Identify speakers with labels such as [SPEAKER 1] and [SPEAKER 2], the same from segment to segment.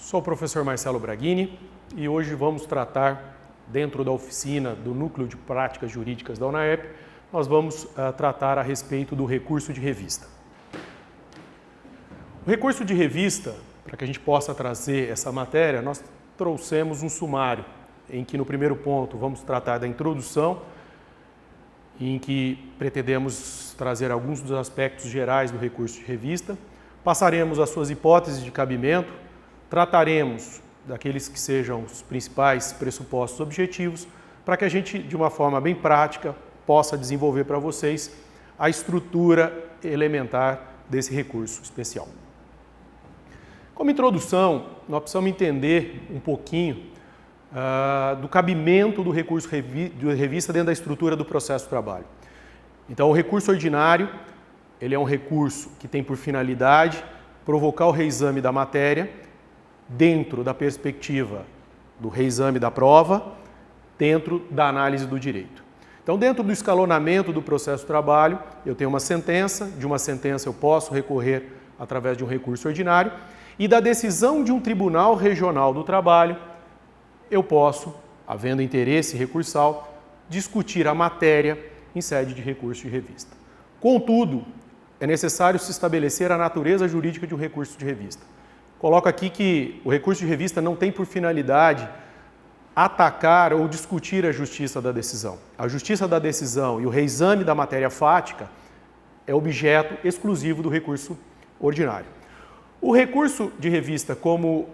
[SPEAKER 1] Sou o professor Marcelo Braghini e hoje vamos tratar, dentro da oficina do Núcleo de Práticas Jurídicas da UNAEP, nós vamos tratar a respeito do recurso de revista. O recurso de revista, para que a gente possa trazer essa matéria, nós trouxemos um sumário, em que no primeiro ponto vamos tratar da introdução, em que pretendemos trazer alguns dos aspectos gerais do recurso de revista, passaremos as suas hipóteses de cabimento, trataremos daqueles que sejam os principais pressupostos objetivos, para que a gente, de uma forma bem prática, possa desenvolver para vocês a estrutura elementar desse recurso especial. Como introdução, nós precisamos entender um pouquinho do cabimento do recurso de revista dentro da estrutura do processo de trabalho. Então, o recurso ordinário, ele é um recurso que tem por finalidade provocar o reexame da matéria dentro da perspectiva do reexame da prova, dentro da análise do direito. Então, dentro do escalonamento do processo de trabalho, eu tenho uma sentença, de uma sentença eu posso recorrer através de um recurso ordinário, e da decisão de um tribunal regional do trabalho, eu posso, havendo interesse recursal, discutir a matéria em sede de recurso de revista. Contudo, é necessário se estabelecer a natureza jurídica de um recurso de revista. Coloco aqui que o recurso de revista não tem por finalidade atacar ou discutir a justiça da decisão. A justiça da decisão e o reexame da matéria fática é objeto exclusivo do recurso ordinário. O recurso de revista, como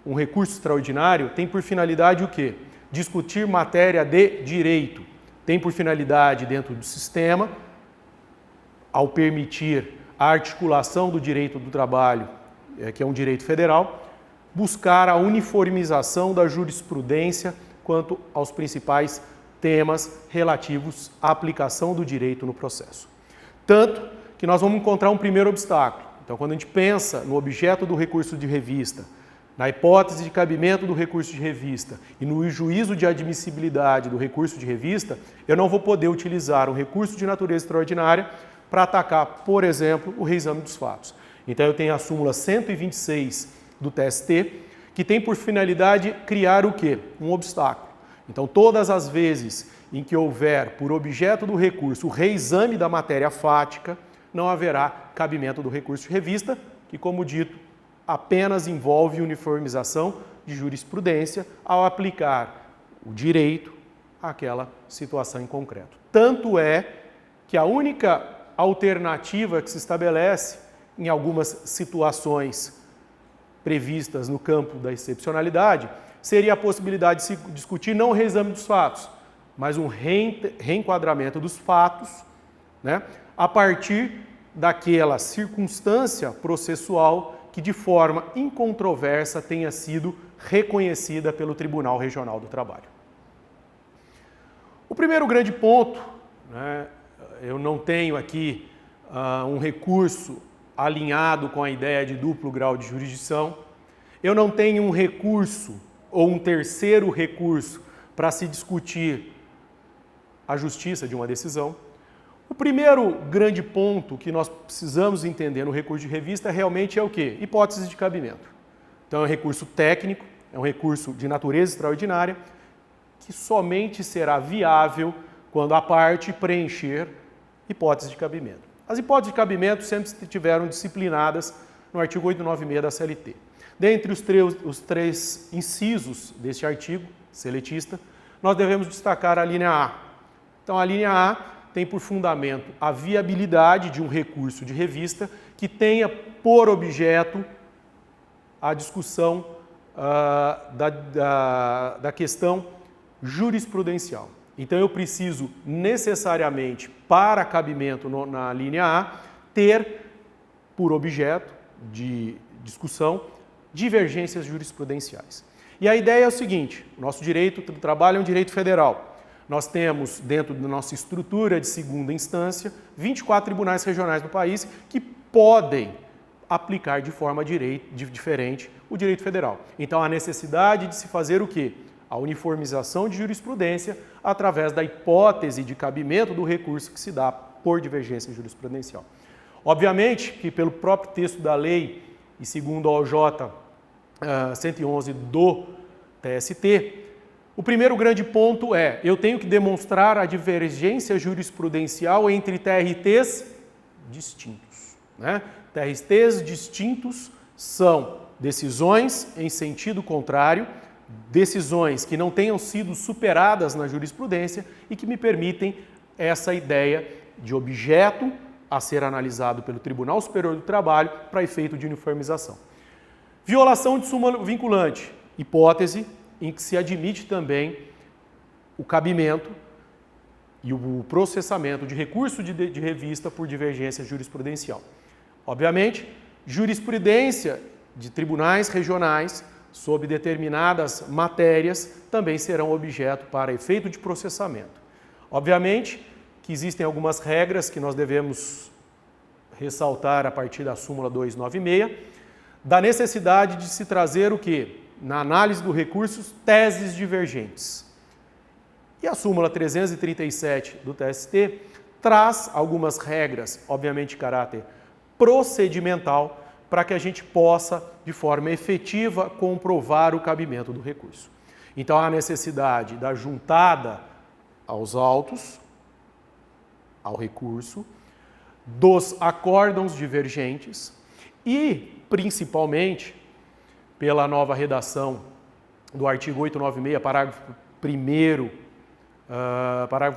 [SPEAKER 1] um recurso extraordinário, tem por finalidade o quê? Discutir matéria de direito. Tem por finalidade, dentro do sistema, ao permitir a articulação do direito do trabalho, que é um direito federal, buscar a uniformização da jurisprudência quanto aos principais temas relativos à aplicação do direito no processo. Tanto que nós vamos encontrar um primeiro obstáculo. Então, quando a gente pensa no objeto do recurso de revista, na hipótese de cabimento do recurso de revista e no juízo de admissibilidade do recurso de revista, eu não vou poder utilizar um recurso de natureza extraordinária para atacar, por exemplo, o reexame dos fatos. Então, eu tenho a súmula 126 do TST, que tem por finalidade criar o quê? Um obstáculo. Então, todas as vezes em que houver por objeto do recurso o reexame da matéria fática, não haverá cabimento do recurso de revista, que, como dito, apenas envolve uniformização de jurisprudência ao aplicar o direito àquela situação em concreto. Tanto é que a única alternativa que se estabelece em algumas situações previstas no campo da excepcionalidade, seria a possibilidade de se discutir não o reexame dos fatos, mas um reenquadramento dos fatos, né, a partir daquela circunstância processual que de forma incontroversa tenha sido reconhecida pelo Tribunal Regional do Trabalho. O primeiro grande ponto, né, eu não tenho aqui um recurso alinhado com a ideia de duplo grau de jurisdição. Eu não tenho um recurso ou um terceiro recurso para se discutir a justiça de uma decisão. O primeiro grande ponto que nós precisamos entender no recurso de revista realmente é o quê? Hipótese de cabimento. Então é um recurso técnico, é um recurso de natureza extraordinária, que somente será viável quando a parte preencher hipótese de cabimento. As hipóteses de cabimento sempre estiveram disciplinadas no artigo 896 da CLT. Dentre os três incisos deste artigo seletista, nós devemos destacar a linha A. Então, a linha A tem por fundamento a viabilidade de um recurso de revista que tenha por objeto a discussão da questão jurisprudencial. Então, eu preciso necessariamente, para cabimento na linha A, ter por objeto de discussão divergências jurisprudenciais. E a ideia é o seguinte: o nosso direito do trabalho é um direito federal. Nós temos, dentro da nossa estrutura de segunda instância, 24 tribunais regionais no país que podem aplicar de forma diferente o direito federal. Então, há necessidade de se fazer o quê? A uniformização de jurisprudência através da hipótese de cabimento do recurso que se dá por divergência jurisprudencial. Obviamente que pelo próprio texto da lei e segundo a OJ 111 do TST, o primeiro grande ponto é, eu tenho que demonstrar a divergência jurisprudencial entre TRTs distintos, né? TRTs distintos são decisões em sentido contrário, decisões que não tenham sido superadas na jurisprudência e que me permitem essa ideia de objeto a ser analisado pelo Tribunal Superior do Trabalho para efeito de uniformização. Violação de súmula vinculante, hipótese em que se admite também o cabimento e o processamento de recurso de revista por divergência jurisprudencial. Obviamente, jurisprudência de tribunais regionais sobre determinadas matérias também serão objeto para efeito de processamento. Obviamente que existem algumas regras que nós devemos ressaltar a partir da súmula 296, da necessidade de se trazer o quê? Na análise do recurso, teses divergentes. E a súmula 337 do TST traz algumas regras, obviamente de caráter procedimental, para que a gente possa, de forma efetiva, comprovar o cabimento do recurso. Então, há a necessidade da juntada aos autos, ao recurso, dos acórdãos divergentes e, principalmente, pela nova redação do artigo 896, parágrafo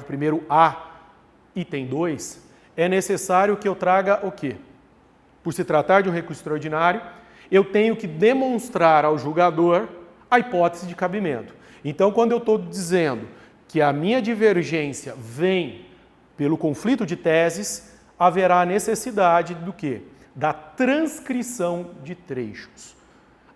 [SPEAKER 1] 1º-A, item 2, é necessário que eu traga o quê? Por se tratar de um recurso extraordinário, eu tenho que demonstrar ao julgador a hipótese de cabimento. Então, quando eu estou dizendo que a minha divergência vem pelo conflito de teses, haverá necessidade do quê? Da transcrição de trechos.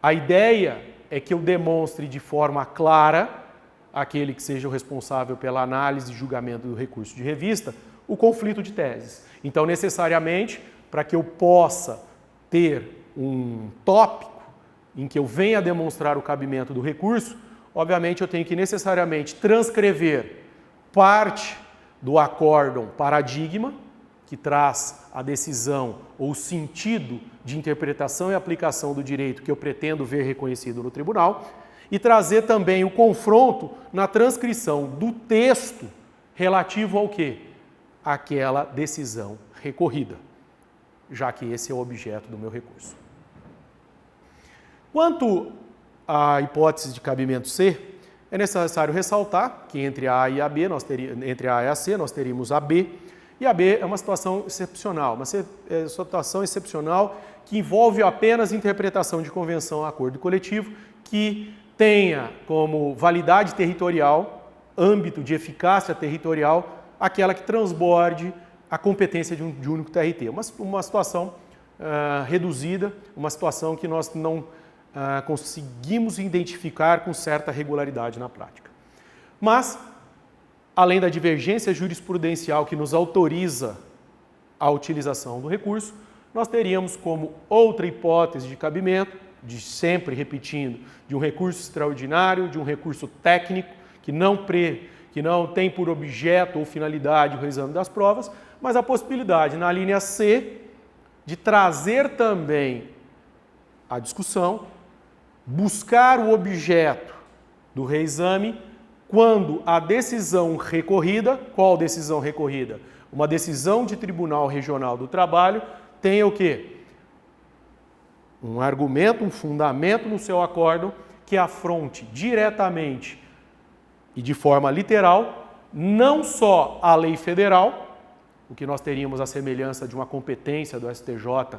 [SPEAKER 1] A ideia é que eu demonstre de forma clara, aquele que seja o responsável pela análise e julgamento do recurso de revista, o conflito de teses. Então, necessariamente, para que eu possa ter um tópico em que eu venha demonstrar o cabimento do recurso, obviamente eu tenho que necessariamente transcrever parte do acórdão paradigma, que traz a decisão ou o sentido de interpretação e aplicação do direito que eu pretendo ver reconhecido no tribunal, e trazer também o confronto na transcrição do texto relativo ao quê? Àquela decisão recorrida, já que esse é o objeto do meu recurso. Quanto à hipótese de cabimento C, é necessário ressaltar que entre a A e a B, entre a A e a C, nós teríamos a B, e a B é uma situação excepcional, uma situação excepcional que envolve apenas interpretação de convenção a acordo coletivo, que tenha como validade territorial, âmbito de eficácia territorial, aquela que transborde a competência de um único TRT. Uma situação reduzida, uma situação que nós não conseguimos identificar com certa regularidade na prática. Mas, além da divergência jurisprudencial que nos autoriza a utilização do recurso, nós teríamos como outra hipótese de cabimento, de sempre repetindo, de um recurso extraordinário, de um recurso técnico, que não tem por objeto ou finalidade o exame das provas, mas a possibilidade, na linha C, de trazer também a discussão, buscar o objeto do reexame quando a decisão recorrida, qual decisão recorrida? Uma decisão de Tribunal Regional do Trabalho tenha o quê? Um argumento, um fundamento no seu acórdão que afronte diretamente e de forma literal, não só a lei federal, o que nós teríamos a semelhança de uma competência do STJ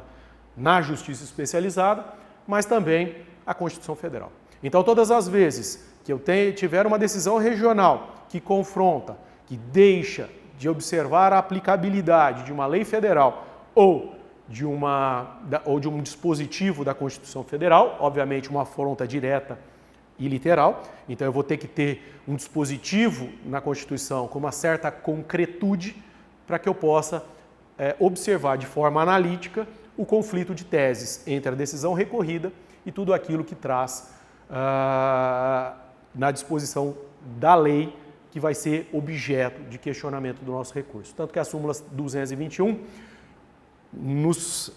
[SPEAKER 1] na justiça especializada, mas também a Constituição Federal. Então, todas as vezes que eu tiver uma decisão regional que confronta, que deixa de observar a aplicabilidade de uma lei federal ou de um dispositivo da Constituição Federal, obviamente uma afronta direta e literal, então eu vou ter que ter um dispositivo na Constituição com uma certa concretude para que eu possa observar de forma analítica o conflito de teses entre a decisão recorrida e tudo aquilo que traz na disposição da lei que vai ser objeto de questionamento do nosso recurso. Tanto que a súmula 221 nos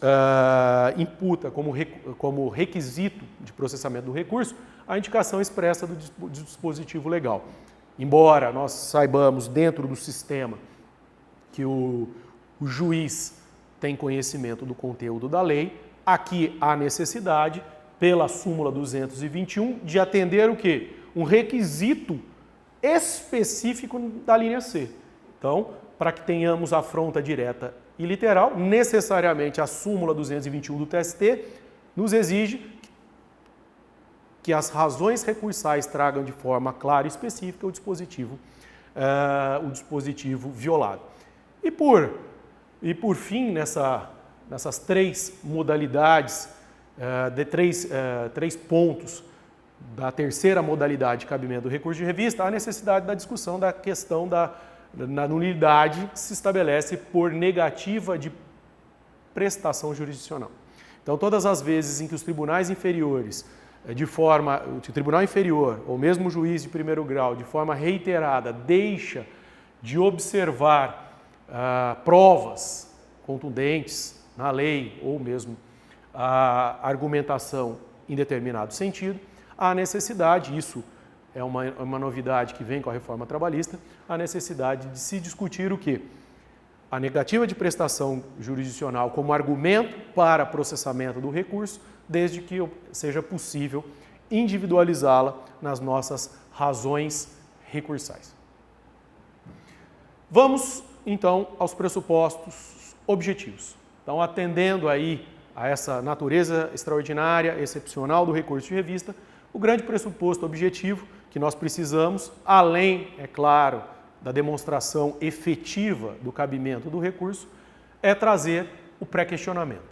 [SPEAKER 1] imputa como requisito de processamento do recurso a indicação expressa do dispositivo legal. Embora nós saibamos dentro do sistema que o juiz tem conhecimento do conteúdo da lei, aqui há necessidade, pela súmula 221, de atender o quê? Um requisito específico da linha C. Então, para que tenhamos afronta direta e literal, necessariamente a súmula 221 do TST nos exige que as razões recursais tragam de forma clara e específica o dispositivo violado. E por fim, nessas três modalidades, três pontos da terceira modalidade de cabimento do recurso de revista, há necessidade da discussão da questão na nulidade que se estabelece por negativa de prestação jurisdicional. Então, todas as vezes em que os tribunais inferiores, o tribunal inferior ou mesmo o juiz de primeiro grau, de forma reiterada, deixa de observar provas contundentes na lei ou mesmo a argumentação em determinado sentido, há necessidade, isso é uma novidade que vem com a reforma trabalhista, a necessidade de se discutir o quê? A negativa de prestação jurisdicional como argumento para processamento do recurso, desde que seja possível individualizá-la nas nossas razões recursais. Vamos, então, aos pressupostos objetivos. Então, atendendo aí a essa natureza extraordinária, excepcional do recurso de revista, o grande pressuposto objetivo que nós precisamos, além, é claro, da demonstração efetiva do cabimento do recurso, é trazer o pré-questionamento.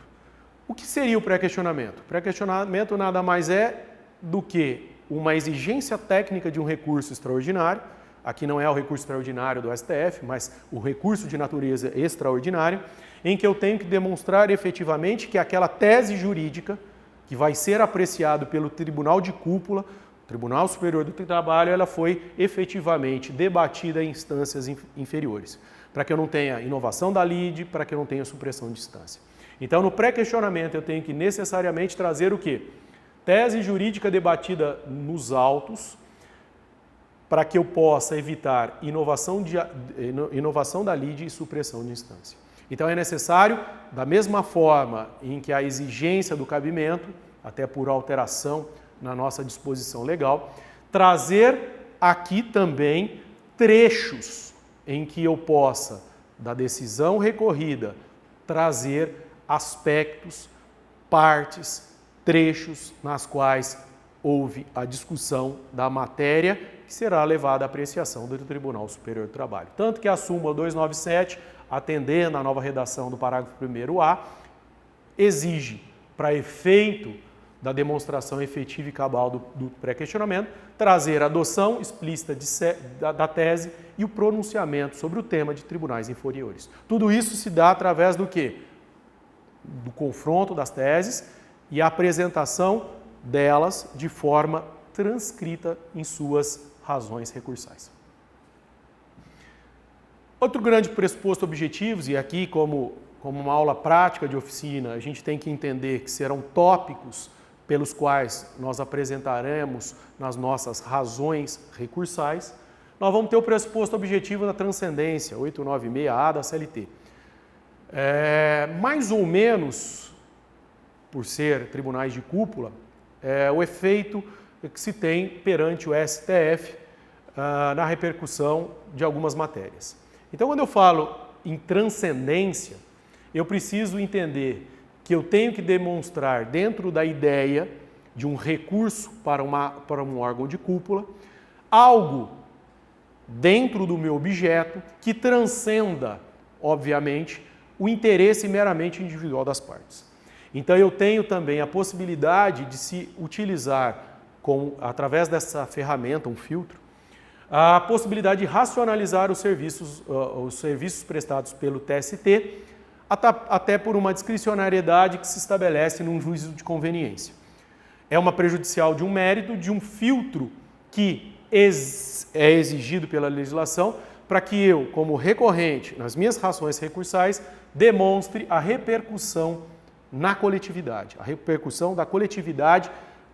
[SPEAKER 1] O que seria o pré-questionamento? O pré-questionamento nada mais é do que uma exigência técnica de um recurso extraordinário, aqui não é o recurso extraordinário do STF, mas o recurso de natureza extraordinária, em que eu tenho que demonstrar efetivamente que aquela tese jurídica que vai ser apreciado pelo Tribunal de Cúpula, Tribunal Superior do Trabalho, ela foi efetivamente debatida em instâncias inferiores, para que eu não tenha inovação da lide, para que eu não tenha supressão de instância. Então, no pré-questionamento, eu tenho que necessariamente trazer o quê? Tese jurídica debatida nos autos, para que eu possa evitar inovação da lide e supressão de instância. Então, é necessário, da mesma forma em que a exigência do cabimento, até por alteração na nossa disposição legal, trazer aqui também trechos em que eu possa, da decisão recorrida, trazer aspectos, partes, trechos nas quais houve a discussão da matéria que será levada à apreciação do Tribunal Superior do Trabalho. Tanto que a súmula 297, atendendo à nova redação do parágrafo 1º-A, exige, para efeito da demonstração efetiva e cabal do pré-questionamento, trazer a adoção explícita da tese e o pronunciamento sobre o tema de tribunais inferiores. Tudo isso se dá através do quê? Do confronto das teses e a apresentação delas de forma transcrita em suas razões recursais. Outro grande pressuposto objetivos, e aqui como uma aula prática de oficina, a gente tem que entender que serão tópicos pelos quais nós apresentaremos nas nossas razões recursais, nós vamos ter o pressuposto objetivo da transcendência, 896A da CLT. Mais ou menos, por ser tribunais de cúpula, o efeito que se tem perante o STF na repercussão de algumas matérias. Então, quando eu falo em transcendência, eu preciso entender que eu tenho que demonstrar dentro da ideia de um recurso para um órgão de cúpula, algo dentro do meu objeto que transcenda, obviamente, o interesse meramente individual das partes. Então, eu tenho também a possibilidade de se utilizar, através dessa ferramenta, um filtro, a possibilidade de racionalizar os serviços prestados pelo TST, até por uma discricionariedade que se estabelece num juízo de conveniência. É uma prejudicial de um mérito, de um filtro que é exigido pela legislação para que eu, como recorrente, nas minhas razões recursais, demonstre a repercussão na coletividade, a repercussão da coletividade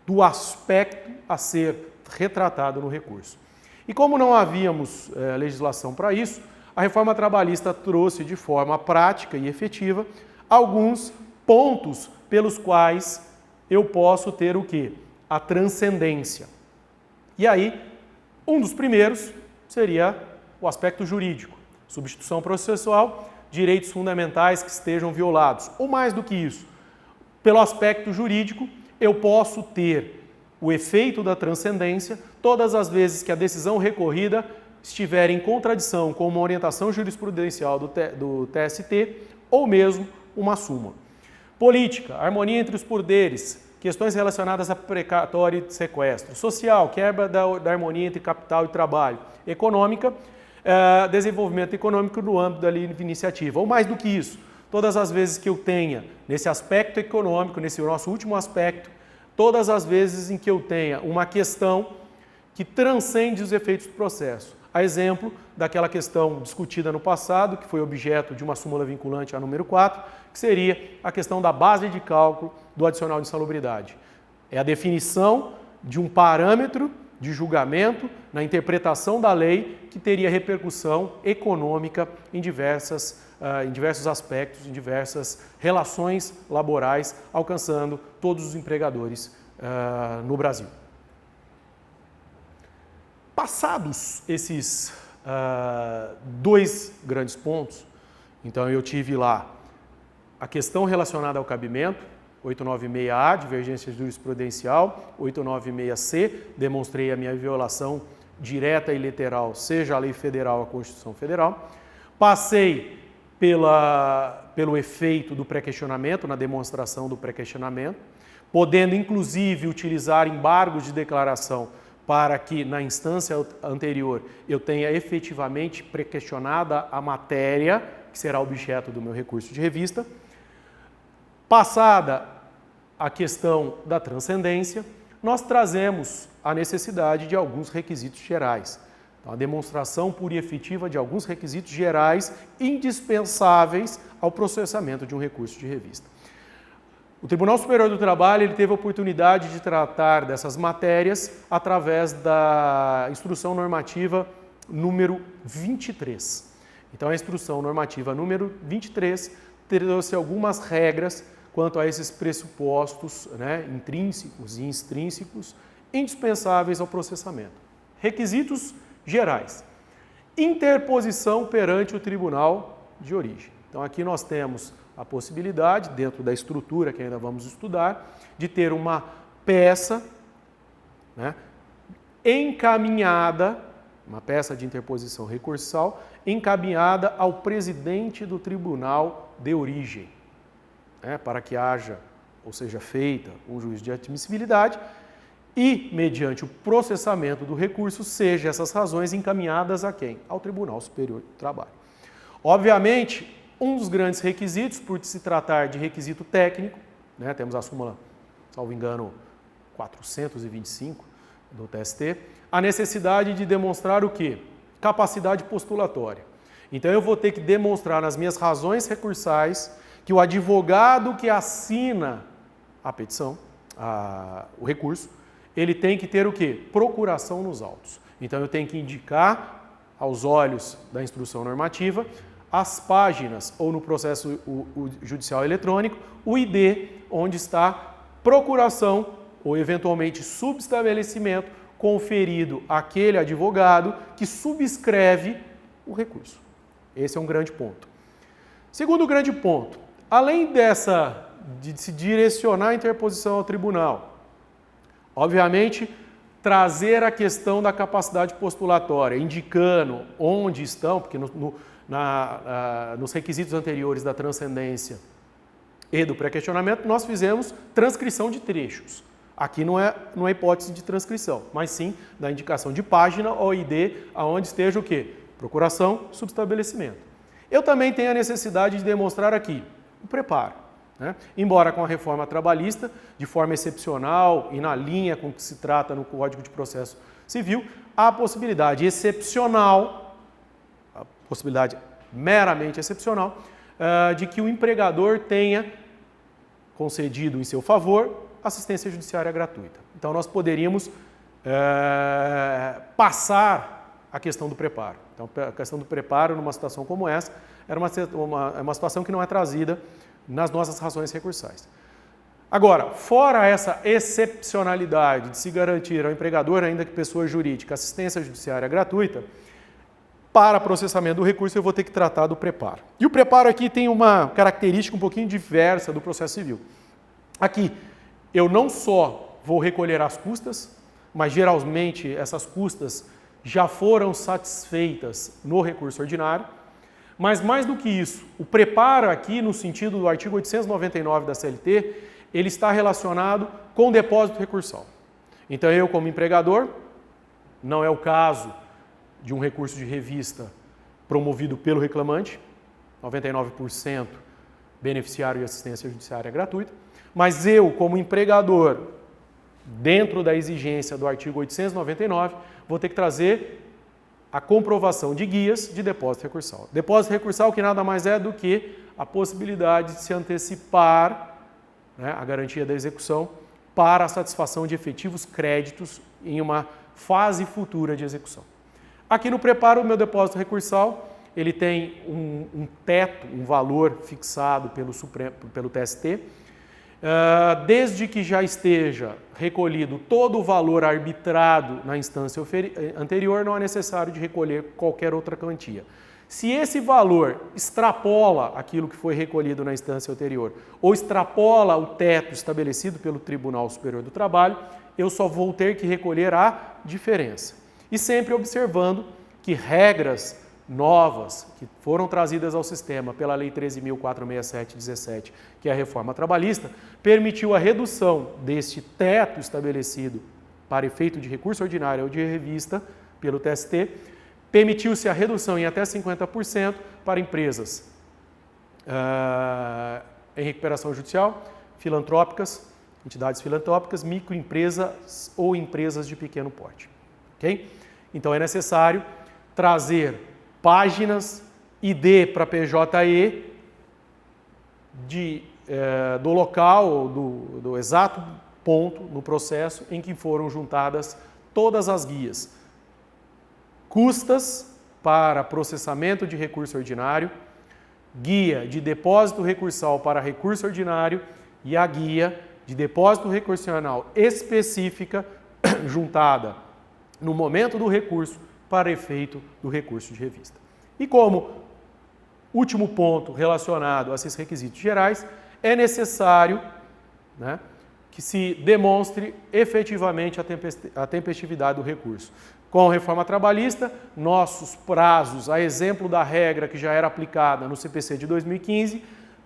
[SPEAKER 1] do aspecto a ser retratado no recurso. E como não havíamos legislação para isso, a reforma trabalhista trouxe de forma prática e efetiva alguns pontos pelos quais eu posso ter o quê? A transcendência. E aí, um dos primeiros seria o aspecto jurídico. Substituição processual, direitos fundamentais que estejam violados. Ou mais do que isso, pelo aspecto jurídico, eu posso ter o efeito da transcendência todas as vezes que a decisão recorrida estiver em contradição com uma orientação jurisprudencial do TST ou mesmo uma súmula. Política, harmonia entre os poderes, questões relacionadas a precatório e sequestro. Social, quebra da harmonia entre capital e trabalho. Econômica, desenvolvimento econômico no âmbito da livre iniciativa. Ou mais do que isso, todas as vezes que eu tenha, nesse aspecto econômico, nesse nosso último aspecto, todas as vezes em que eu tenha uma questão que transcende os efeitos do processo. A exemplo daquela questão discutida no passado, que foi objeto de uma súmula vinculante, a número 4, que seria a questão da base de cálculo do adicional de insalubridade. É a definição de um parâmetro de julgamento na interpretação da lei que teria repercussão econômica em diversos aspectos, em diversas relações laborais, alcançando todos os empregadores no Brasil. Passados esses dois grandes pontos, então eu tive lá a questão relacionada ao cabimento, 896A, divergência jurisprudencial, 896C, demonstrei a minha violação direta e literal, seja a lei federal ou a Constituição Federal. Passei pelo efeito do pré-questionamento, na demonstração do pré-questionamento, podendo inclusive utilizar embargos de declaração para que na instância anterior eu tenha efetivamente pré-questionada a matéria, que será objeto do meu recurso de revista. Passada a questão da transcendência, nós trazemos a necessidade de alguns requisitos gerais. Então, a demonstração pura e efetiva de alguns requisitos gerais indispensáveis ao processamento de um recurso de revista. O Tribunal Superior do Trabalho ele teve a oportunidade de tratar dessas matérias através da Instrução Normativa número 23. Então, a Instrução Normativa número 23 trouxe algumas regras quanto a esses pressupostos, intrínsecos e extrínsecos, indispensáveis ao processamento. Requisitos gerais. Interposição perante o tribunal de origem. Então, aqui nós temos a possibilidade, dentro da estrutura que ainda vamos estudar, de ter uma peça encaminhada, uma peça de interposição recursal, encaminhada ao presidente do tribunal de origem, para que haja, ou seja feita, um juízo de admissibilidade e, mediante o processamento do recurso, sejam essas razões encaminhadas a quem? Ao Tribunal Superior do Trabalho. Obviamente, um dos grandes requisitos, por se tratar de requisito técnico, temos a súmula, salvo engano, 425 do TST, a necessidade de demonstrar o quê? Capacidade postulatória. Então, eu vou ter que demonstrar nas minhas razões recursais que o advogado que assina a petição, o recurso, ele tem que ter o quê? Procuração nos autos. Então, eu tenho que indicar, aos olhos da instrução normativa, as páginas, ou no processo judicial eletrônico, o ID, onde está procuração ou, eventualmente, subestabelecimento conferido àquele advogado que subscreve o recurso. Esse é um grande ponto. Segundo grande ponto, além de se direcionar a interposição ao tribunal, obviamente, trazer a questão da capacidade postulatória, indicando onde estão, porque nos requisitos anteriores da transcendência e do pré-questionamento, nós fizemos transcrição de trechos. Aqui não é hipótese de transcrição, mas sim da indicação de página ou ID, aonde esteja o quê? Procuração, subestabelecimento. Eu também tenho a necessidade de demonstrar aqui o preparo. Embora com a reforma trabalhista, de forma excepcional e na linha com o que se trata no Código de Processo Civil, há a possibilidade excepcional possibilidade meramente excepcional, de que o empregador tenha concedido em seu favor assistência judiciária gratuita. Então, nós poderíamos passar a questão do preparo. Então, a questão do preparo, numa situação como essa, era uma situação que não é trazida nas nossas razões recursais. Agora, fora essa excepcionalidade de se garantir ao empregador, ainda que pessoa jurídica, assistência judiciária gratuita, para processamento do recurso eu vou ter que tratar do preparo. E o preparo aqui tem uma característica um pouquinho diversa do processo civil. Aqui, eu não só vou recolher as custas, mas geralmente essas custas já foram satisfeitas no recurso ordinário, mas mais do que isso, o preparo aqui, no sentido do artigo 899 da CLT, ele está relacionado com o depósito recursal. Então, eu como empregador, não é o caso de um recurso de revista promovido pelo reclamante, 99% beneficiário de assistência judiciária gratuita, mas eu como empregador, dentro da exigência do artigo 899, vou ter que trazer a comprovação de guias de depósito recursal. Depósito recursal que nada mais é do que a possibilidade de se antecipar, né, a garantia da execução para a satisfação de efetivos créditos em uma fase futura de execução. Aqui no preparo, o meu depósito recursal, ele tem um teto, um valor fixado pelo TST, desde que já esteja recolhido todo o valor arbitrado na instância anterior, não é necessário de recolher qualquer outra quantia. Se esse valor extrapola aquilo que foi recolhido na instância anterior ou extrapola o teto estabelecido pelo Tribunal Superior do Trabalho, eu só vou ter que recolher a diferença. E sempre observando que regras novas que foram trazidas ao sistema pela Lei 13.467/17, que é a reforma trabalhista, permitiu a redução deste teto estabelecido para efeito de recurso ordinário ou de revista pelo TST, permitiu-se a redução em até 50% para empresas em recuperação judicial, filantrópicas, entidades filantrópicas, microempresas ou empresas de pequeno porte. Okay? Então é necessário trazer páginas ID para PJE do local, do exato ponto no processo em que foram juntadas todas as guias. Custas para processamento de recurso ordinário, guia de depósito recursal para recurso ordinário e a guia de depósito recursional específica juntada no momento do recurso para efeito do recurso de revista. E como último ponto relacionado a esses requisitos gerais, é necessário, né, que se demonstre efetivamente a tempestividade do recurso. Com a reforma trabalhista, nossos prazos, a exemplo da regra que já era aplicada no CPC de 2015,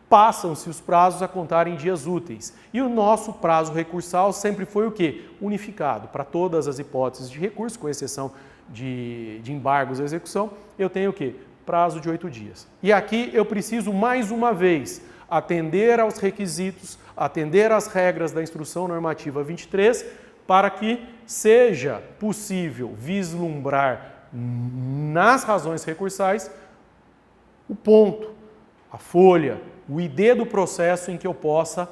[SPEAKER 1] passam-se os prazos a contar em dias úteis. E o nosso prazo recursal sempre foi o quê? Unificado. Para todas as hipóteses de recurso, com exceção de embargos à execução, eu tenho o quê? Prazo de 8 dias. E aqui eu preciso, mais uma vez, atender aos requisitos, atender às regras da Instrução Normativa 23, para que seja possível vislumbrar nas razões recursais o ponto, a folha, o ID do processo em que eu possa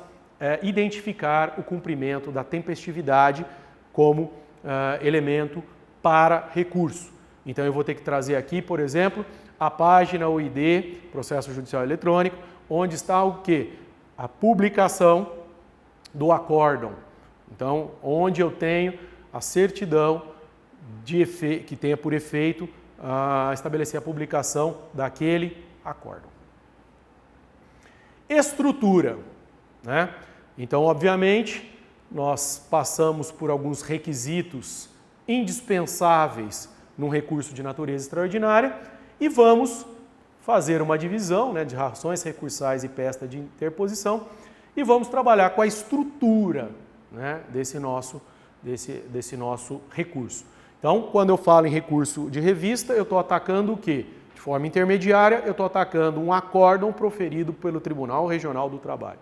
[SPEAKER 1] identificar o cumprimento da tempestividade como elemento para recurso. Então eu vou ter que trazer aqui, por exemplo, a página o ID, processo judicial eletrônico, onde está o quê? A publicação do acórdão. Então, onde eu tenho a certidão que tenha por efeito estabelecer a publicação daquele acórdão. Estrutura, né? Então, obviamente, nós passamos por alguns requisitos indispensáveis num recurso de natureza extraordinária e vamos fazer uma divisão, né, de razões recursais e pesta de interposição e vamos trabalhar com a estrutura, né, desse nosso recurso. Então, quando eu falo em recurso de revista, eu estou atacando o quê? De forma intermediária, eu estou atacando um acórdão proferido pelo Tribunal Regional do Trabalho.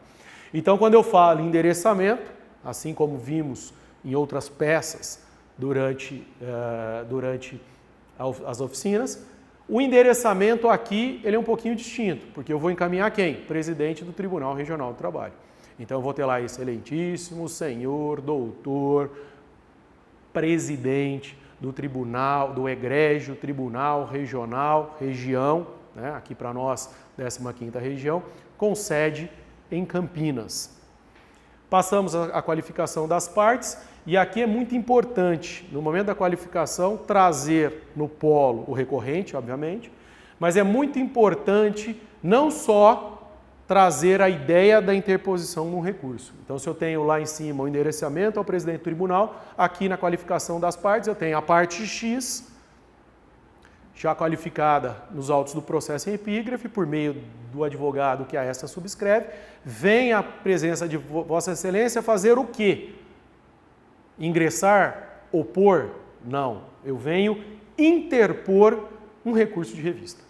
[SPEAKER 1] Então, quando eu falo em endereçamento, assim como vimos em outras peças durante as oficinas, O endereçamento aqui ele é um pouquinho distinto, porque eu vou encaminhar quem? Presidente do Tribunal Regional do Trabalho. Então eu vou ter lá excelentíssimo senhor doutor presidente do tribunal, do egrégio Tribunal Regional, região, né, aqui para nós, 15ª região, com sede em Campinas. Passamos a qualificação das partes e aqui é muito importante, no momento da qualificação, trazer no polo o recorrente, obviamente, mas é muito importante não só trazer a ideia da interposição num recurso. Então, se eu tenho lá em cima o endereçamento ao presidente do tribunal, aqui na qualificação das partes eu tenho a parte X, já qualificada nos autos do processo em epígrafe, por meio do advogado que a esta subscreve, vem a presença de Vossa Excelência fazer o quê? Ingressar? Opor? Não. Eu venho interpor um recurso de revista.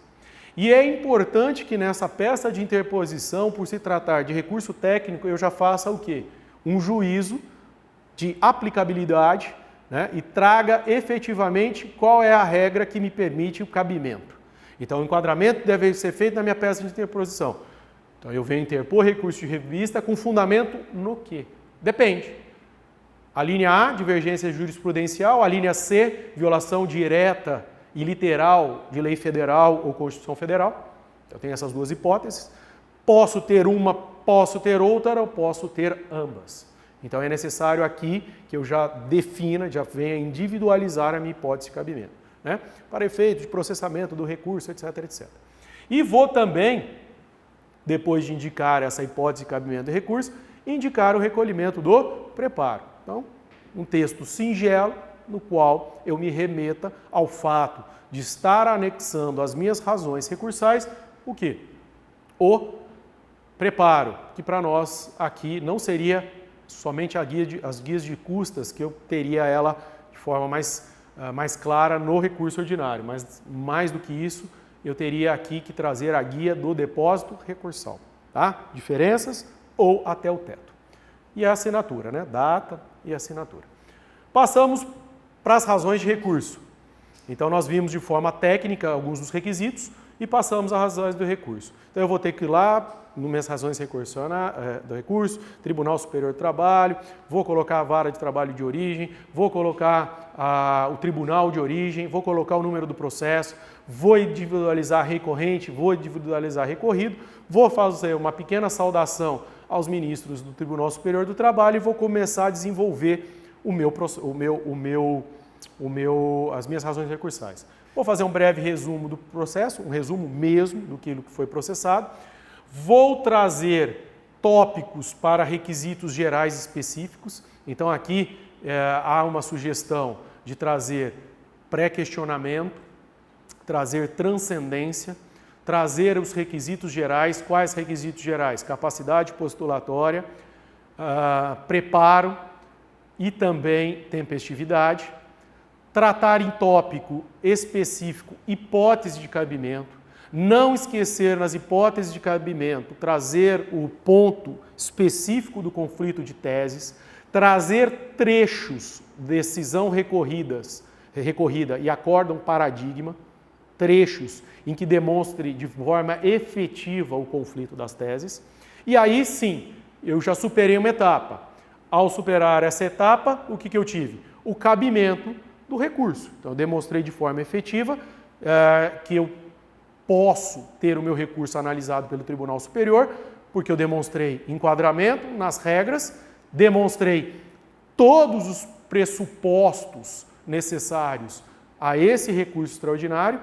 [SPEAKER 1] E é importante que nessa peça de interposição, por se tratar de recurso técnico, eu já faça o quê? Um juízo de aplicabilidade, né, e traga efetivamente qual é a regra que me permite o cabimento. Então, o enquadramento deve ser feito na minha peça de interposição. Então, eu venho interpor recurso de revista com fundamento no quê? Depende. A linha A, divergência jurisprudencial. A linha C, violação direta e literal de lei federal ou Constituição Federal. Eu tenho essas duas hipóteses. Posso ter uma, posso ter outra, ou posso ter ambas. Então é necessário aqui que eu já defina, já venha individualizar a minha hipótese de cabimento, né? Para efeito de processamento do recurso, etc, etc. E vou também, depois de indicar essa hipótese de cabimento de recurso, indicar o recolhimento do preparo. Então, um texto singelo, no qual eu me remeta ao fato de estar anexando as minhas razões recursais, o quê? O preparo, que para nós aqui não seria somente as guias de custas, que eu teria ela de forma mais clara no recurso ordinário, mas mais do que isso, eu teria aqui que trazer a guia do depósito recursal, tá? Diferenças ou até o teto. E a assinatura, né? Data e assinatura. Passamos para as razões de recurso. Então, nós vimos de forma técnica alguns dos requisitos e passamos às razões do recurso. Então, eu vou ter que ir lá, nas minhas razões do recurso, Tribunal Superior do Trabalho, vou colocar a vara de trabalho de origem, vou colocar o tribunal de origem, vou colocar o número do processo, vou individualizar recorrente, vou individualizar recorrido, vou fazer uma pequena saudação aos ministros do Tribunal Superior do Trabalho e vou começar a desenvolver as minhas razões recursais. Vou fazer um breve resumo do processo, um resumo mesmo do que foi processado. Vou trazer tópicos para requisitos gerais específicos. Então, aqui há uma sugestão de trazer pré-questionamento, trazer transcendência, trazer os requisitos gerais. Quais requisitos gerais? Capacidade postulatória, preparo e também tempestividade. Tratar em tópico específico hipótese de cabimento. Não esquecer nas hipóteses de cabimento, trazer o ponto específico do conflito de teses, trazer trechos, decisão recorrida e acórdão paradigma, trechos em que demonstre de forma efetiva o conflito das teses. E aí sim, eu já superei uma etapa. Ao superar essa etapa, o que eu tive? O cabimento do recurso. Então, eu demonstrei de forma efetiva que eu posso ter o meu recurso analisado pelo Tribunal Superior, porque eu demonstrei enquadramento nas regras, demonstrei todos os pressupostos necessários a esse recurso extraordinário,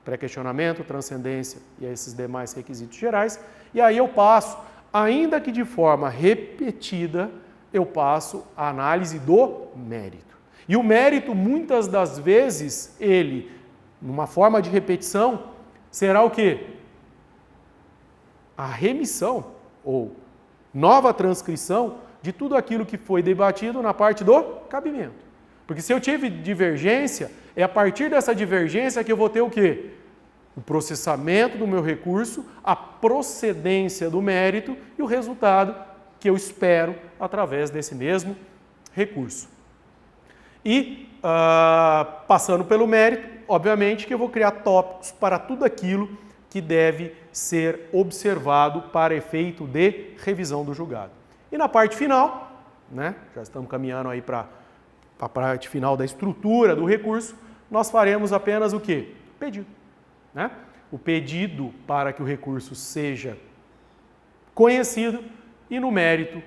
[SPEAKER 1] pré-questionamento, transcendência e esses demais requisitos gerais, e aí eu passo, ainda que de forma repetida, eu passo a análise do mérito. E o mérito, muitas das vezes, ele, numa forma de repetição, será o quê? A remissão ou nova transcrição de tudo aquilo que foi debatido na parte do cabimento. Porque se eu tive divergência, é a partir dessa divergência que eu vou ter o quê? O processamento do meu recurso, a procedência do mérito e o resultado que eu espero através desse mesmo recurso. E, passando pelo mérito, obviamente, que eu vou criar tópicos para tudo aquilo que deve ser observado para efeito de revisão do julgado. E na parte final, né, já estamos caminhando aí para a parte final da estrutura do recurso, nós faremos apenas o quê? Pedido. Né? O pedido para que o recurso seja conhecido e no mérito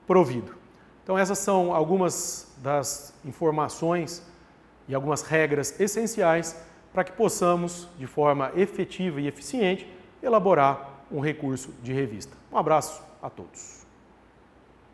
[SPEAKER 1] provido. Então essas são algumas das informações e algumas regras essenciais para que possamos, de forma efetiva e eficiente, elaborar um recurso de revista. Um abraço a todos.